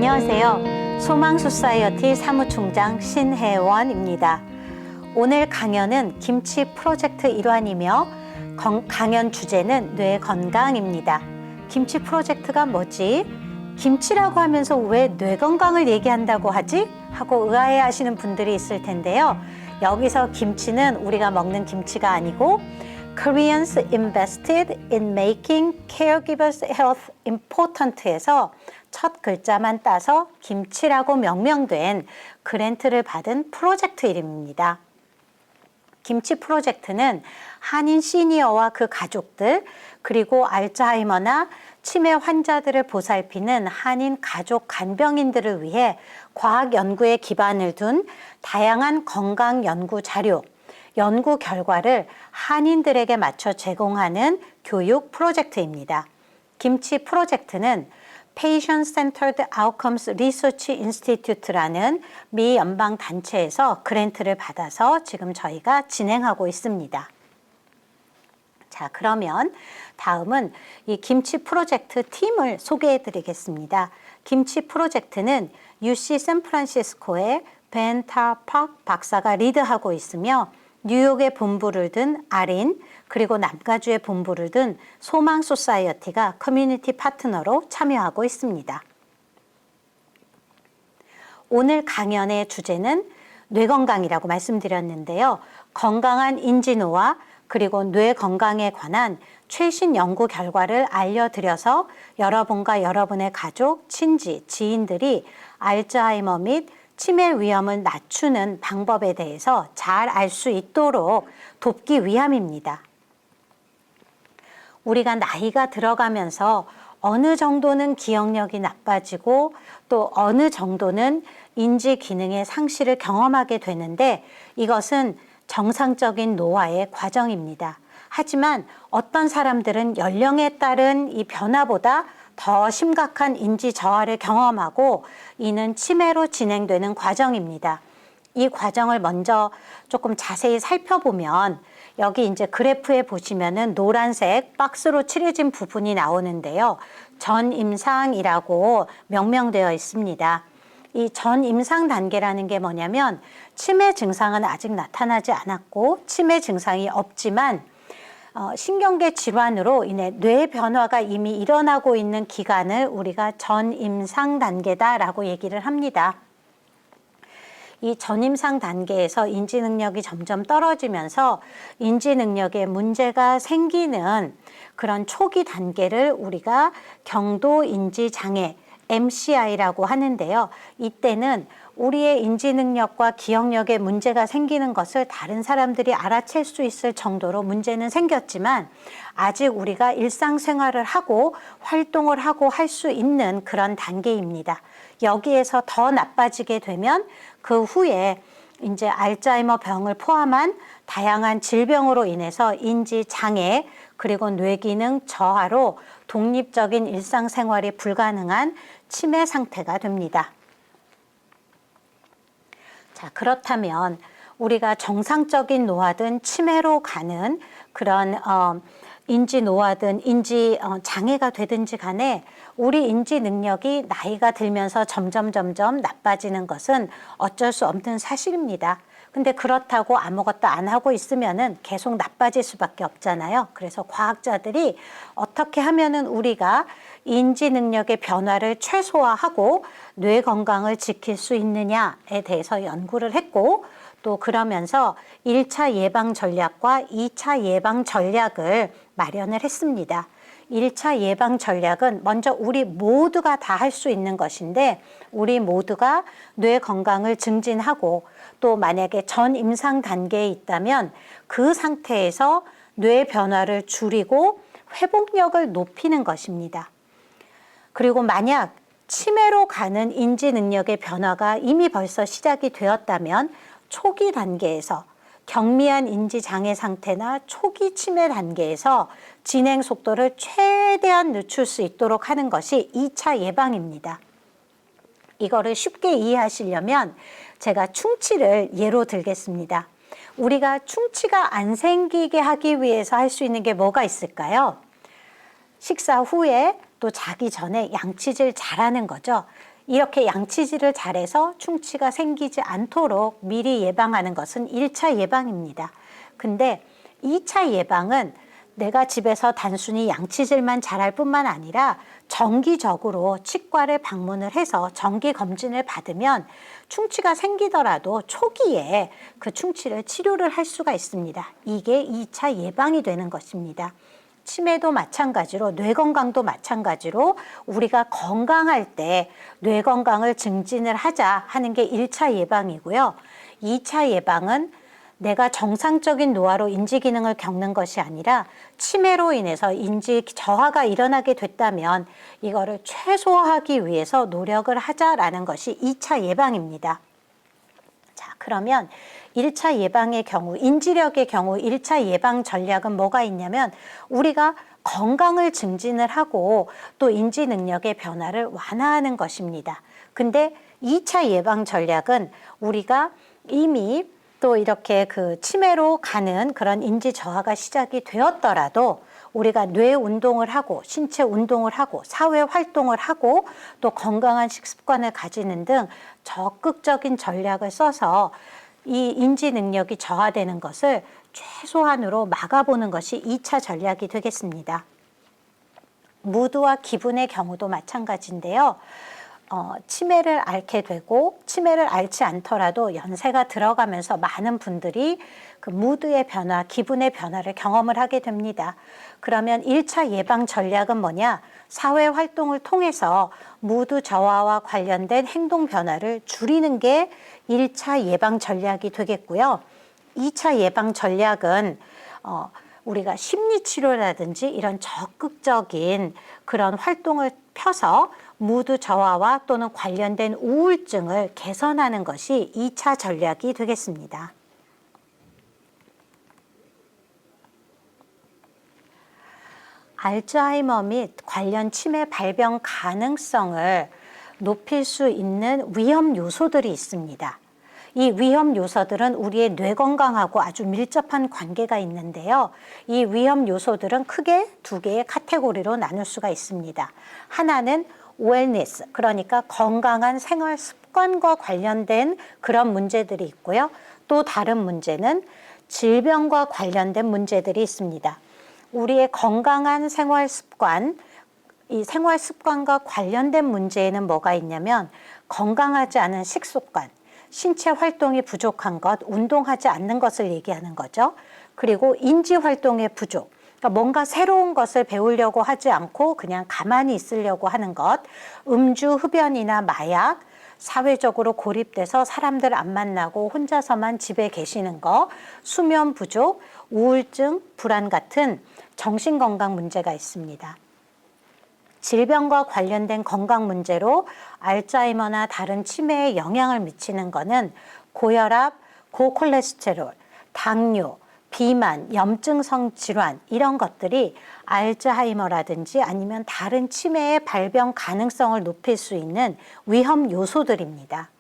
안녕하세요. 소망소사이어티 사무총장 신혜원입니다. 오늘 강연은 김치 프로젝트 일환이며 강연 주제는 뇌 건강입니다. 김치 프로젝트가 뭐지? 김치라고 하면서 왜 뇌 건강을 얘기한다고 하지? 하고 의아해 하시는 분들이 있을 텐데요. 여기서 김치는 우리가 먹는 김치가 아니고 Koreans invested in making caregivers' health important에서 첫 글자만 따서 김치라고 명명된 그랜트를 받은 프로젝트 이름입니다. 김치 프로젝트는 한인 시니어와 그 가족들 그리고 알츠하이머나 치매 환자들을 보살피는 한인 가족 간병인들을 위해 과학 연구에 기반을 둔 다양한 건강 연구 자료, 연구 결과를 한인들에게 맞춰 제공하는 교육 프로젝트입니다. 김치 프로젝트는 Patient-Centered Outcomes Research Institute라는 미 연방 단체에서 그랜트를 받아서 지금 저희가 진행하고 있습니다. 자, 그러면 다음은 이 김치 프로젝트 팀을 소개해 드리겠습니다. 김치 프로젝트는 UC 샌프란시스코의 벤 타팍 박사가 리드하고 있으며 뉴욕에 본부를 둔 아린 그리고 남가주에 본부를 둔 소망 소사이어티가 커뮤니티 파트너로 참여하고 있습니다. 오늘 강연의 주제는 뇌 건강이라고 말씀드렸는데요. 건강한 인지노화 그리고 뇌 건강에 관한 최신 연구 결과를 알려드려서 여러분과 여러분의 가족, 친지, 지인들이 알츠하이머 및 치매 위험을 낮추는 방법에 대해서 잘 알 수 있도록 돕기 위함입니다. 우리가 나이가 들어가면서 어느 정도는 기억력이 나빠지고 또 어느 정도는 인지 기능의 상실을 경험하게 되는데 이것은 정상적인 노화의 과정입니다. 하지만 어떤 사람들은 연령에 따른 이 변화보다 더 심각한 인지 저하를 경험하고 이는 치매로 진행되는 과정입니다. 이 과정을 먼저 조금 자세히 살펴보면 여기 이제 그래프에 보시면은 노란색 박스로 칠해진 부분이 나오는데요. 전임상이라고 명명되어 있습니다. 이 전임상 단계라는 게 뭐냐면 치매 증상은 아직 나타나지 않았고 치매 증상이 없지만 신경계 질환으로 인해 뇌 변화가 이미 일어나고 있는 기간을 우리가 전임상 단계다라고 얘기를 합니다. 이 전임상 단계에서 인지 능력이 점점 떨어지면서 인지 능력에 문제가 생기는 그런 초기 단계를 우리가 경도 인지 장애 MCI라고 하는데요. 이때는 우리의 인지 능력과 기억력에 문제가 생기는 것을 다른 사람들이 알아챌 수 있을 정도로 문제는 생겼지만 아직 우리가 일상생활을 하고 활동을 하고 할 수 있는 그런 단계입니다. 여기에서 더 나빠지게 되면 그 후에 이제 알츠하이머 병을 포함한 다양한 질병으로 인해서 인지 장애 그리고 뇌기능 저하로 독립적인 일상생활이 불가능한 치매 상태가 됩니다. 자, 그렇다면 우리가 정상적인 노화든 치매로 가는 그런 인지 노화든 인지 장애가 되든지 간에 우리 인지 능력이 나이가 들면서 점점 나빠지는 것은 어쩔 수 없는 사실입니다. 근데 그렇다고 아무것도 안 하고 있으면은 계속 나빠질 수밖에 없잖아요. 그래서 과학자들이 어떻게 하면은 우리가 인지 능력의 변화를 최소화하고 뇌 건강을 지킬 수 있느냐에 대해서 연구를 했고 또 그러면서 1차 예방 전략과 2차 예방 전략을 마련을 했습니다. 1차 예방 전략은 먼저 우리 모두가 다 할 수 있는 것인데 우리 모두가 뇌 건강을 증진하고 또 만약에 전임상 단계에 있다면 그 상태에서 뇌 변화를 줄이고 회복력을 높이는 것입니다. 그리고 만약 치매로 가는 인지 능력의 변화가 이미 벌써 시작이 되었다면 초기 단계에서 경미한 인지 장애 상태나 초기 치매 단계에서 진행 속도를 최대한 늦출 수 있도록 하는 것이 2차 예방입니다. 이거를 쉽게 이해하시려면 제가 충치를 예로 들겠습니다. 우리가 충치가 안 생기게 하기 위해서 할 수 있는 게 뭐가 있을까요? 식사 후에 또 자기 전에 양치질 잘하는 거죠. 이렇게 양치질을 잘해서 충치가 생기지 않도록 미리 예방하는 것은 1차 예방입니다. 근데 2차 예방은 내가 집에서 단순히 양치질만 잘할 뿐만 아니라 정기적으로 치과를 방문을 해서 정기 검진을 받으면 충치가 생기더라도 초기에 그 충치를 치료를 할 수가 있습니다. 이게 2차 예방이 되는 것입니다. 치매도 마찬가지로 뇌 건강도 마찬가지로 우리가 건강할 때 뇌 건강을 증진을 하자 하는 게 1차 예방이고요. 2차 예방은 내가 정상적인 노화로 인지 기능을 겪는 것이 아니라 치매로 인해서 인지 저하가 일어나게 됐다면 이거를 최소화하기 위해서 노력을 하자라는 것이 2차 예방입니다. 자, 그러면 1차 예방의 경우, 인지력의 경우 1차 예방 전략은 뭐가 있냐면 우리가 건강을 증진을 하고 또 인지 능력의 변화를 완화하는 것입니다. 근데 2차 예방 전략은 우리가 이미 또 이렇게 그 치매로 가는 그런 인지 저하가 시작이 되었더라도 우리가 뇌 운동을 하고 신체 운동을 하고 사회 활동을 하고 또 건강한 식습관을 가지는 등 적극적인 전략을 써서 이 인지 능력이 저하되는 것을 최소한으로 막아보는 것이 2차 전략이 되겠습니다. 무드와 기분의 경우도 마찬가지인데요. 치매를 앓게 되고 치매를 앓지 않더라도 연세가 들어가면서 많은 분들이 그 무드의 변화, 기분의 변화를 경험을 하게 됩니다. 그러면 1차 예방 전략은 뭐냐? 사회 활동을 통해서 무드 저하와 관련된 행동 변화를 줄이는 게 1차 예방 전략이 되겠고요. 2차 예방 전략은 우리가 심리치료라든지 이런 적극적인 그런 활동을 펴서 무드 저하와 또는 관련된 우울증을 개선하는 것이 2차 전략이 되겠습니다. 알츠하이머 및 관련 치매 발병 가능성을 높일 수 있는 위험 요소들이 있습니다. 이 위험 요소들은 우리의 뇌 건강하고 아주 밀접한 관계가 있는데요. 이 위험 요소들은 크게 두 개의 카테고리로 나눌 수가 있습니다. 하나는 웰니스, 그러니까 건강한 생활 습관과 관련된 그런 문제들이 있고요. 또 다른 문제는 질병과 관련된 문제들이 있습니다. 우리의 건강한 생활 습관, 이 생활 습관과 관련된 문제에는 뭐가 있냐면 건강하지 않은 식습관, 신체 활동이 부족한 것, 운동하지 않는 것을 얘기하는 거죠. 그리고 인지 활동의 부족, 그러니까 뭔가 새로운 것을 배우려고 하지 않고 그냥 가만히 있으려고 하는 것, 음주, 흡연이나 마약, 사회적으로 고립돼서 사람들 안 만나고 혼자서만 집에 계시는 거, 수면 부족, 우울증, 불안 같은 정신건강 문제가 있습니다. 질병과 관련된 건강 문제로 알츠하이머나 다른 치매에 영향을 미치는 것은 고혈압, 고콜레스테롤, 당뇨, 비만, 염증성 질환 이런 것들이 알츠하이머라든지 아니면 다른 치매의 발병 가능성을 높일 수 있는 위험 요소들입니다.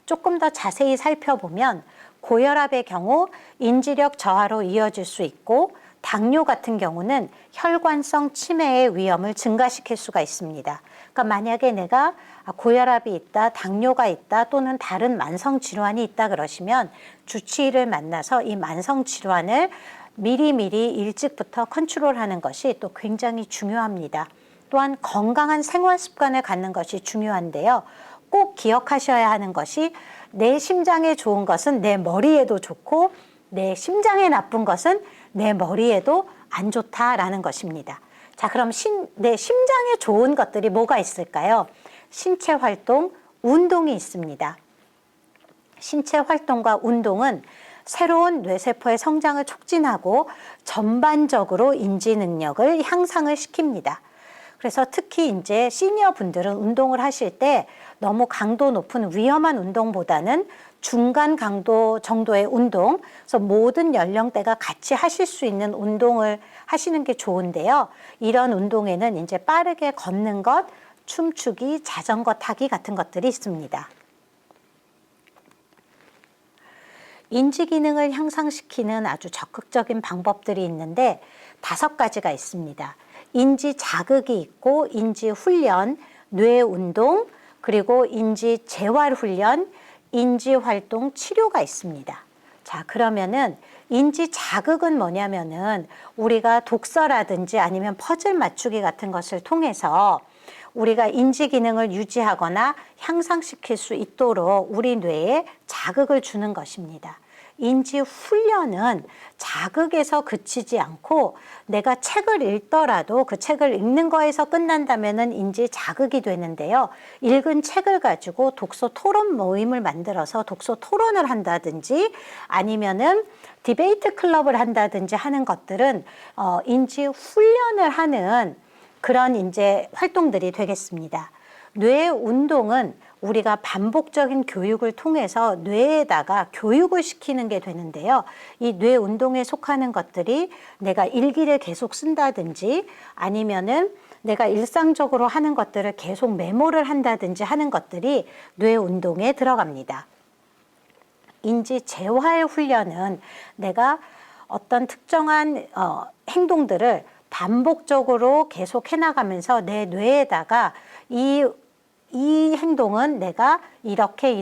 조금 더 자세히 살펴보면 고혈압의 경우 인지력 저하로 이어질 수 있고 당뇨 같은 경우는 혈관성 치매의 위험을 증가시킬 수가 있습니다. 그러니까 만약에 내가 고혈압이 있다, 당뇨가 있다 또는 다른 만성 질환이 있다 그러시면 주치의를 만나서 이 만성 질환을 미리미리 일찍부터 컨트롤하는 것이 또 굉장히 중요합니다. 또한 건강한 생활 습관을 갖는 것이 중요한데요. 꼭 기억하셔야 하는 것이 내 심장에 좋은 것은 내 머리에도 좋고 내 심장에 나쁜 것은 내 머리에도 안 좋다라는 것입니다. 자, 그럼 내 심장에 좋은 것들이 뭐가 있을까요? 신체 활동, 운동이 있습니다. 신체 활동과 운동은 새로운 뇌세포의 성장을 촉진하고 전반적으로 인지 능력을 향상을 시킵니다. 그래서 특히 이제 시니어 분들은 운동을 하실 때 너무 강도 높은 위험한 운동보다는 중간 강도 정도의 운동, 그래서 모든 연령대가 같이 하실 수 있는 운동을 하시는 게 좋은데요. 이런 운동에는 이제 빠르게 걷는 것, 춤추기, 자전거 타기 같은 것들이 있습니다. 인지 기능을 향상시키는 아주 적극적인 방법들이 있는데 5가지가 있습니다. 인지 자극이 있고 인지 훈련, 뇌 운동, 그리고 인지 재활 훈련, 인지 활동 치료가 있습니다. 자, 그러면은 인지 자극은 뭐냐면은 우리가 독서라든지 아니면 퍼즐 맞추기 같은 것을 통해서 우리가 인지 기능을 유지하거나 향상시킬 수 있도록 우리 뇌에 자극을 주는 것입니다. 인지 훈련은 자극에서 그치지 않고 내가 책을 읽더라도 그 책을 읽는 거에서 끝난다면은 인지 자극이 되는데요. 읽은 책을 가지고 독서 토론 모임을 만들어서 독서 토론을 한다든지 아니면은 디베이트 클럽을 한다든지 하는 것들은 인지 훈련을 하는 그런 이제 활동들이 되겠습니다. 뇌 운동은 우리가 반복적인 교육을 통해서 뇌에다가 교육을 시키는 게 되는데요. 이 뇌 운동에 속하는 것들이 내가 일기를 계속 쓴다든지 아니면은 내가 일상적으로 하는 것들을 계속 메모를 한다든지 하는 것들이 뇌 운동에 들어갑니다. 인지 재활 훈련은 내가 어떤 특정한 행동들을 반복적으로 계속 해나가면서 내 뇌에다가 이 행동은 내가 이렇게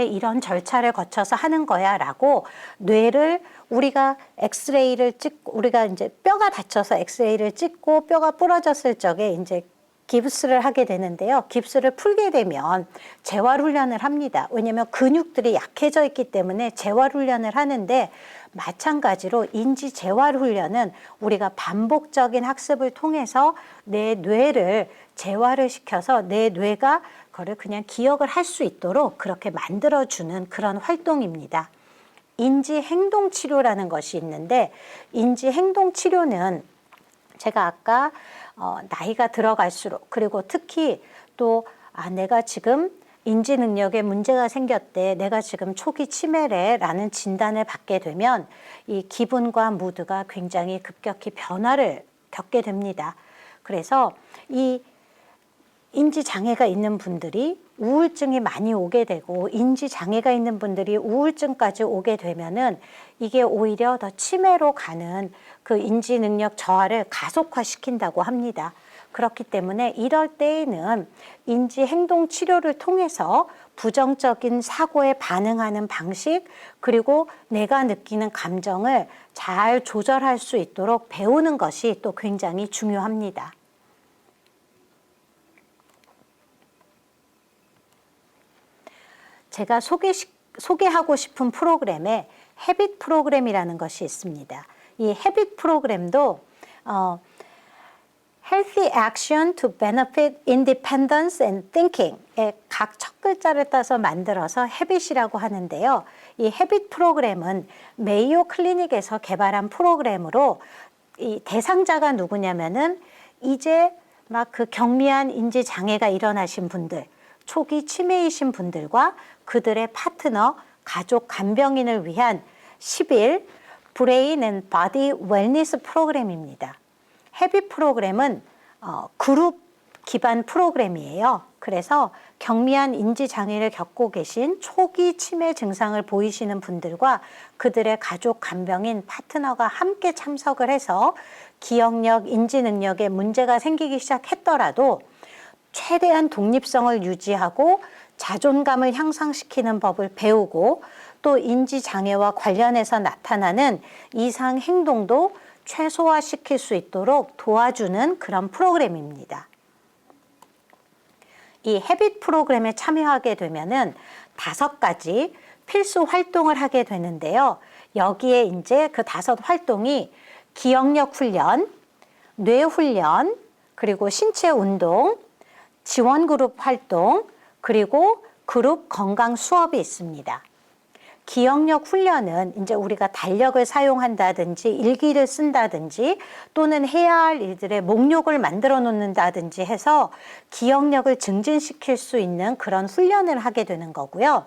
이런 절차를 거쳐서 하는 거야 라고 뇌를 우리가 엑스레이를 찍고 우리가 이제 뼈가 다쳐서 엑스레이를 찍고 뼈가 부러졌을 적에 이제 깁스를 하게 되는데요. 깁스를 풀게 되면 재활 훈련을 합니다. 왜냐하면 근육들이 약해져 있기 때문에 재활 훈련을 하는데 마찬가지로 인지 재활 훈련은 우리가 반복적인 학습을 통해서 내 뇌를 재활을 시켜서 내 뇌가 그걸 그냥 기억을 할 수 있도록 그렇게 만들어주는 그런 활동입니다. 인지행동치료라는 것이 있는데 인지행동치료는 제가 아까 나이가 들어갈수록 그리고 특히 또 내가 지금 인지 능력에 문제가 생겼대. 내가 지금 초기 치매래 라는 진단을 받게 되면 이 기분과 무드가 굉장히 급격히 변화를 겪게 됩니다. 그래서 이 인지 장애가 있는 분들이 우울증이 많이 오게 되고 인지 장애가 있는 분들이 우울증까지 오게 되면은 이게 오히려 더 치매로 가는 그 인지 능력 저하를 가속화시킨다고 합니다. 그렇기 때문에 이럴 때에는 인지 행동 치료를 통해서 부정적인 사고에 반응하는 방식 그리고 내가 느끼는 감정을 잘 조절할 수 있도록 배우는 것이 또 굉장히 중요합니다. 제가 소개하고 싶은 프로그램에 헤빗 프로그램이라는 것이 있습니다. 이 헤빗 프로그램도 Healthy Action to Benefit Independence and Thinking의 각 첫 글자를 따서 만들어서 헤빗이라고 하는데요. 이 헤빗 프로그램은 메이오 클리닉에서 개발한 프로그램으로 이 대상자가 누구냐면은 이제 막 그 경미한 인지 장애가 일어나신 분들, 초기 치매이신 분들과 그들의 파트너, 가족 간병인을 위한 10일 브레인 앤 바디 웰니스 프로그램입니다. 헤빗 프로그램은 그룹 기반 프로그램이에요. 그래서 경미한 인지 장애를 겪고 계신 초기 치매 증상을 보이시는 분들과 그들의 가족 간병인 파트너가 함께 참석을 해서 기억력, 인지 능력에 문제가 생기기 시작했더라도 최대한 독립성을 유지하고 자존감을 향상시키는 법을 배우고 또 인지장애와 관련해서 나타나는 이상 행동도 최소화시킬 수 있도록 도와주는 그런 프로그램입니다. 이 헤빗 프로그램에 참여하게 되면은 5가지 필수 활동을 하게 되는데요. 여기에 이제 그 5 활동이 기억력 훈련, 뇌 훈련, 그리고 신체 운동, 지원 그룹 활동, 그리고 그룹 건강 수업이 있습니다. 기억력 훈련은 이제 우리가 달력을 사용한다든지 일기를 쓴다든지 또는 해야 할 일들의 목록을 만들어 놓는다든지 해서 기억력을 증진시킬 수 있는 그런 훈련을 하게 되는 거고요.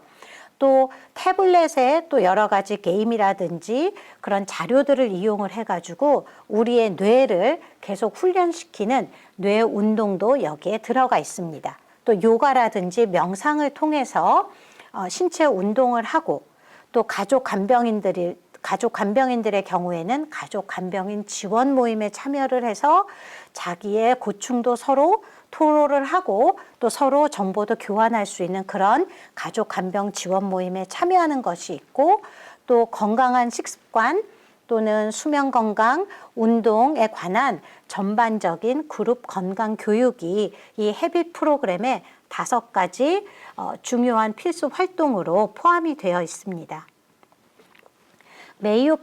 또 태블릿에 또 여러 가지 게임이라든지 그런 자료들을 이용을 해가지고 우리의 뇌를 계속 훈련시키는 뇌 운동도 여기에 들어가 있습니다. 또 요가라든지 명상을 통해서 신체 운동을 하고 또 가족 간병인들과 가족 간병인들의 경우에는 가족 간병인 지원 모임에 참여를 해서 자기의 고충도 서로 토로를 하고 또 서로 정보도 교환할 수 있는 그런 가족 간병 지원 모임에 참여하는 것이 있고, 또 건강한 식습관 또는 수면 건강, 운동에 관한 전반적인 그룹 건강 교육이 이 헤빗 프로그램의 5가지 중요한 필수 활동으로 포함이 되어 있습니다. 메이오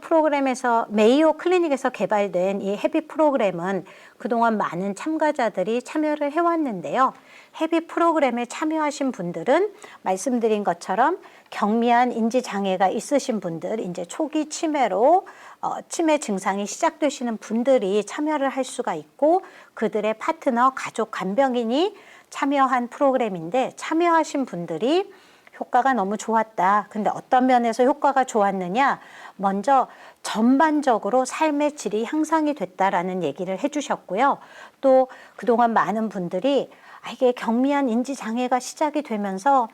클리닉에서 개발된 이 헤빗 프로그램은 그동안 많은 참가자들이 참여를 해왔는데요. 헤빗 프로그램에 참여하신 분들은 말씀드린 것처럼 경미한 인지장애가 있으신 분들, 이제 초기 치매로 치매 증상이 시작되시는 분들이 참여를 할 수가 있고, 그들의 파트너, 가족 간병인이 참여한 프로그램인데, 참여하신 분들이 효과가 너무 좋았다. 근데 어떤 면에서 효과가 좋았느냐? 먼저 전반적으로 삶의 질이 향상이 됐다라는 얘기를 해주셨고요. 또 그동안 많은 분들이 이게 경미한 인지장애가 시작이 되면서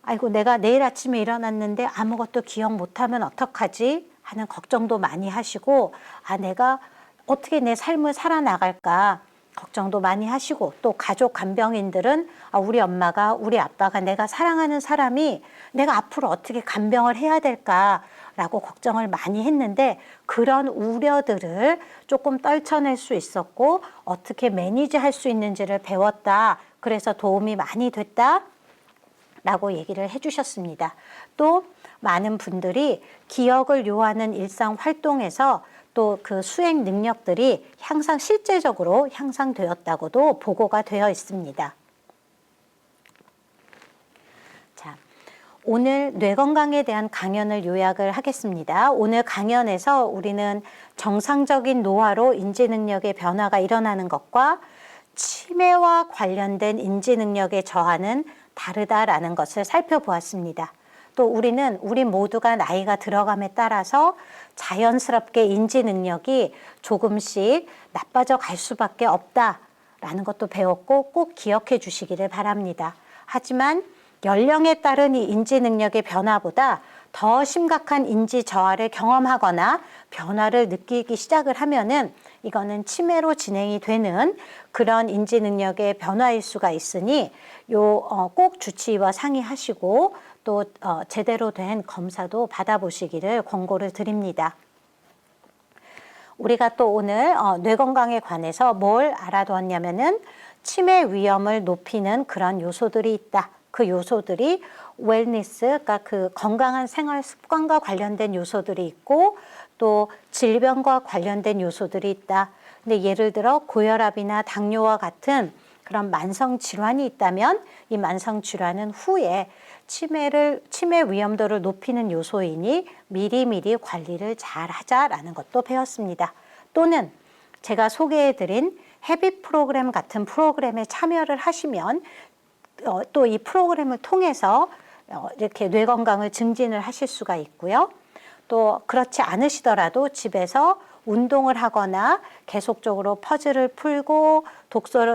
아이고 내가 내일 아침에 일어났는데 아무것도 기억 못하면 어떡하지? 하는 걱정도 많이 하시고, 내가 어떻게 내 삶을 살아나갈까 걱정도 많이 하시고, 또 가족 간병인들은 우리 엄마가, 우리 아빠가, 내가 사랑하는 사람이 내가 앞으로 어떻게 간병을 해야 될까라고 걱정을 많이 했는데, 그런 우려들을 조금 떨쳐낼 수 있었고 어떻게 매니지할 수 있는지를 배웠다. 그래서 도움이 많이 됐다 라고 얘기를 해주셨습니다. 또 많은 분들이 기억을 요하는 일상 활동에서 또 그 수행 능력들이 실제적으로 향상되었다고도 보고가 되어 있습니다. 자, 오늘 뇌 건강에 대한 강연을 요약을 하겠습니다. 오늘 강연에서 우리는 정상적인 노화로 인지 능력의 변화가 일어나는 것과 치매와 관련된 인지 능력의 저하는 다르다라는 것을 살펴보았습니다. 또 우리 모두가 나이가 들어감에 따라서 자연스럽게 인지 능력이 조금씩 나빠져 갈 수밖에 없다라는 것도 배웠고 꼭 기억해 주시기를 바랍니다. 하지만 연령에 따른 이 인지 능력의 변화보다 더 심각한 인지 저하를 경험하거나 변화를 느끼기 시작을 하면은 이거는 치매로 진행이 되는 그런 인지 능력의 변화일 수가 있으니 꼭 주치의와 상의하시고 또 제대로 된 검사도 받아보시기를 권고를 드립니다. 우리가 또 오늘 뇌 건강에 관해서 뭘 알아두었냐면은 치매 위험을 높이는 그런 요소들이 있다. 그 요소들이 웰니스, 그러니까 그 건강한 생활 습관과 관련된 요소들이 있고 또 질병과 관련된 요소들이 있다. 근데 예를 들어 고혈압이나 당뇨와 같은 그런 만성 질환이 있다면 이 만성 질환은 후에 치매 위험도를 높이는 요소이니 미리미리 관리를 잘 하자라는 것도 배웠습니다. 또는 제가 소개해드린 헤빗 프로그램 같은 프로그램에 참여를 하시면 또 이 프로그램을 통해서 이렇게 뇌 건강을 증진을 하실 수가 있고요. 또 그렇지 않으시더라도 집에서 운동을 하거나 계속적으로 퍼즐을 풀고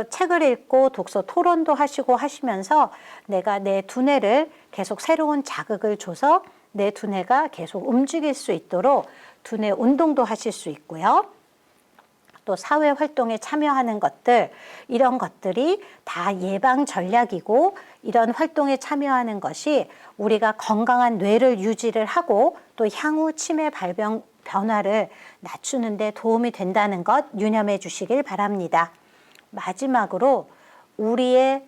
책을 읽고 독서 토론도 하시고 하시면서 내가 내 두뇌를 계속 새로운 자극을 줘서 내 두뇌가 계속 움직일 수 있도록 두뇌 운동도 하실 수 있고요. 또 사회 활동에 참여하는 것들, 이런 것들이 다 예방 전략이고 이런 활동에 참여하는 것이 우리가 건강한 뇌를 유지를 하고 또 향후 치매 발병 변화를 낮추는 데 도움이 된다는 것 유념해 주시길 바랍니다. 마지막으로 우리의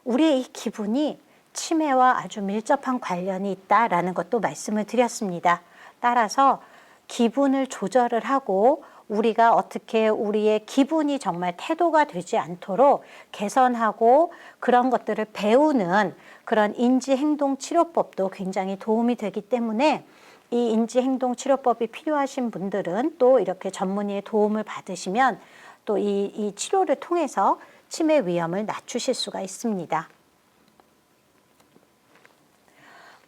이 기분이 치매와 아주 밀접한 관련이 있다라는 것도 말씀을 드렸습니다. 따라서 기분을 조절을 하고 우리가 어떻게 우리의 기분이 정말 태도가 되지 않도록 개선하고 그런 것들을 배우는 그런 인지행동치료법도 굉장히 도움이 되기 때문에 이 인지행동치료법이 필요하신 분들은 또 이렇게 전문의의 도움을 받으시면 또 이 치료를 통해서 치매 위험을 낮추실 수가 있습니다.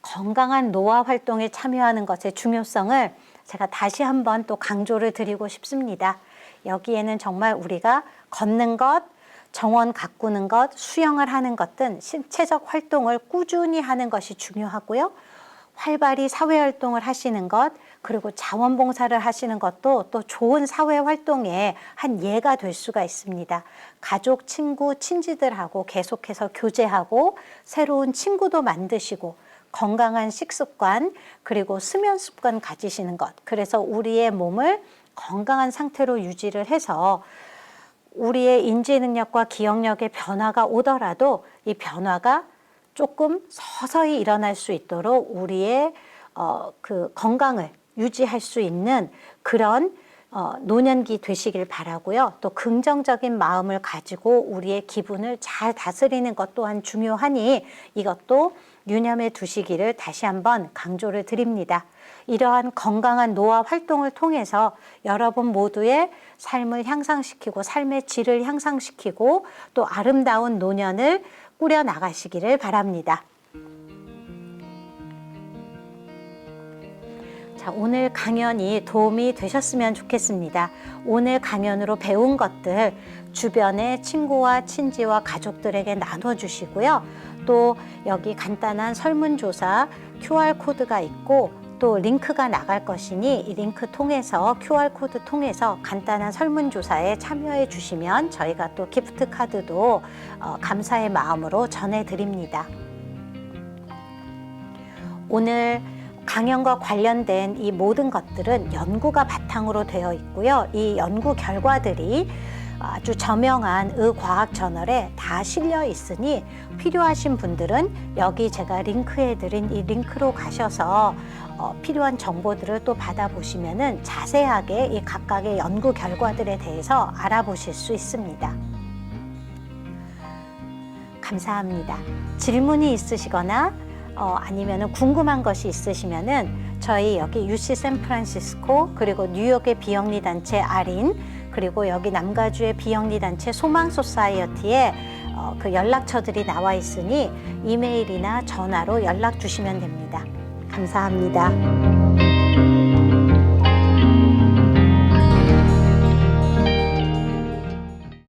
건강한 노화 활동에 참여하는 것의 중요성을 제가 다시 한번 또 강조를 드리고 싶습니다. 여기에는 정말 우리가 걷는 것, 정원 가꾸는 것, 수영을 하는 것 등 신체적 활동을 꾸준히 하는 것이 중요하고요. 활발히 사회활동을 하시는 것, 그리고 자원봉사를 하시는 것도 또 좋은 사회활동의 한 예가 될 수가 있습니다. 가족, 친구, 친지들하고 계속해서 교제하고 새로운 친구도 만드시고 건강한 식습관, 그리고 수면 습관 가지시는 것. 그래서 우리의 몸을 건강한 상태로 유지를 해서 우리의 인지 능력과 기억력의 변화가 오더라도 이 변화가 조금 서서히 일어날 수 있도록 우리의 그 건강을 유지할 수 있는 그런 노년기 되시길 바라고요. 또 긍정적인 마음을 가지고 우리의 기분을 잘 다스리는 것 또한 중요하니 이것도 유념해 두시기를 다시 한번 강조를 드립니다. 이러한 건강한 노화 활동을 통해서 여러분 모두의 삶을 향상시키고 삶의 질을 향상시키고 또 아름다운 노년을 꾸려 나가시기를 바랍니다. 자, 오늘 강연이 도움이 되셨으면 좋겠습니다. 오늘 강연으로 배운 것들 주변의 친구와 친지와 가족들에게 나눠주시고요. 또 여기 간단한 설문조사 QR코드가 있고 또 링크가 나갈 것이니 이 링크 통해서 QR코드 통해서 간단한 설문조사에 참여해 주시면 저희가 또 기프트 카드도 감사의 마음으로 전해드립니다. 오늘 강연과 관련된 이 모든 것들은 연구가 바탕으로 되어 있고요. 이 연구 결과들이 아주 저명한 의과학 저널에 다 실려 있으니 필요하신 분들은 여기 제가 링크해 드린 이 링크로 가셔서 필요한 정보들을 또 받아보시면은 자세하게 이 각각의 연구 결과들에 대해서 알아보실 수 있습니다. 감사합니다. 질문이 있으시거나 아니면은 궁금한 것이 있으시면은 저희 여기 UC 샌프란시스코 그리고 뉴욕의 비영리 단체 아린 그리고 여기 남가주의 비영리 단체 소망 소사이어티에 그 연락처들이 나와 있으니 이메일이나 전화로 연락 주시면 됩니다. 감사합니다.